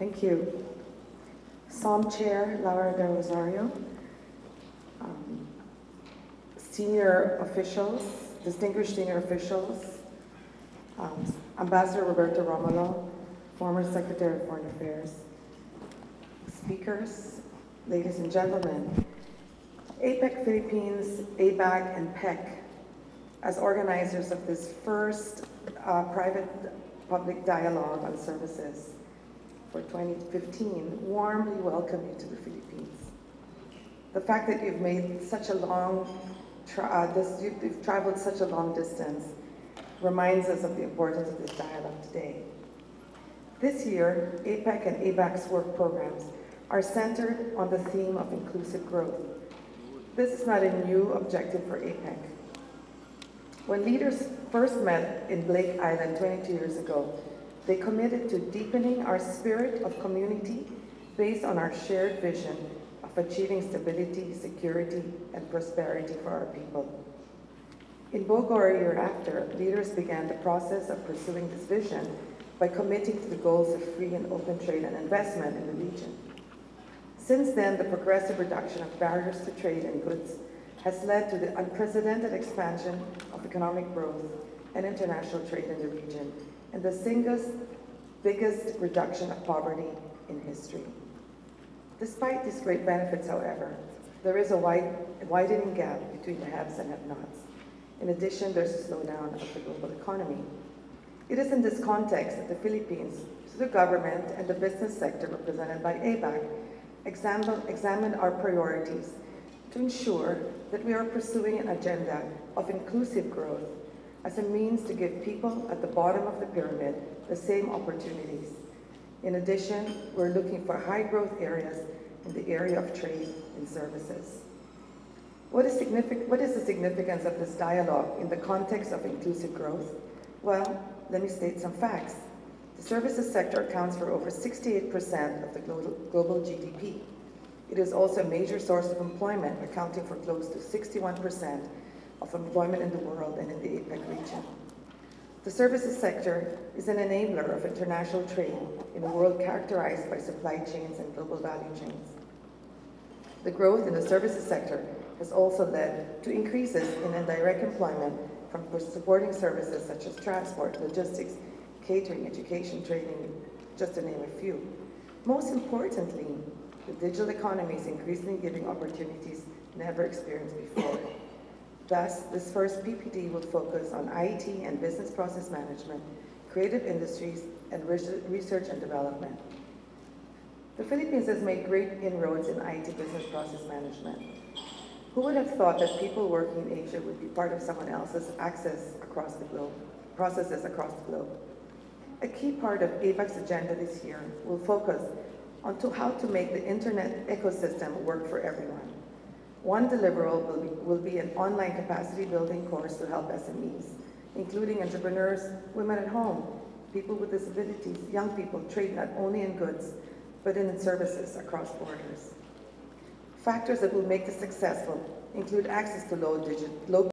Thank you. SOM Chair Laura Del Rosario, senior officials, distinguished senior officials, Ambassador Roberto Romulo, former Secretary of Foreign Affairs, speakers, ladies and gentlemen, APEC Philippines, ABAC, and PEC, as organizers of this first private-public dialogue on services for 2015, warmly welcome you to the Philippines. The fact that you've made such a long, you've traveled such a long distance reminds us of the importance of this dialogue today. This year, APEC and ABAC's work programs are centered on the theme of inclusive growth. This is not a new objective for APEC. When leaders first met in Blake Island 22 years ago, they committed to deepening our spirit of community based on our shared vision of achieving stability, security, and prosperity for our people. In Bogor a year after, leaders began the process of pursuing this vision by committing to the goals of free and open trade and investment in the region. Since then, the progressive reduction of barriers to trade and goods has led to the unprecedented expansion of economic growth and international trade in the region, and the single biggest reduction of poverty in history. Despite these great benefits, however, there is a widening gap between the haves and have-nots. In addition, there's a slowdown of the global economy. It is in this context that the Philippines, through the government and the business sector represented by ABAC, examine our priorities to ensure that we are pursuing an agenda of inclusive growth as a means to give people at the bottom of the pyramid the same opportunities. In addition, we're looking for high growth areas in the area of trade and services. What is the significance of this dialogue in the context of inclusive growth? Well, let me state some facts. The services sector accounts for over 68% of the global GDP. It is also a major source of employment, accounting for close to 61% of employment in the world and in the APEC region. The services sector is an enabler of international trade in a world characterized by supply chains and global value chains. The growth in the services sector has also led to increases in indirect employment from supporting services such as transport, logistics, catering, education, training, just to name a few. Most importantly, the digital economy is increasingly giving opportunities never experienced before. Thus, this first PPD will focus on IT and business process management, creative industries, and research and development. The Philippines has made great inroads in IT business process management. Who would have thought that people working in Asia would be part of someone else's processes across the globe? A key part of ABAC's agenda this year will focus on how to make the internet ecosystem work for everyone. One deliverable will be an online capacity building course to help SMEs, including entrepreneurs, women at home, people with disabilities, young people trade not only in goods, but in services across borders. Factors that will make this successful include access to low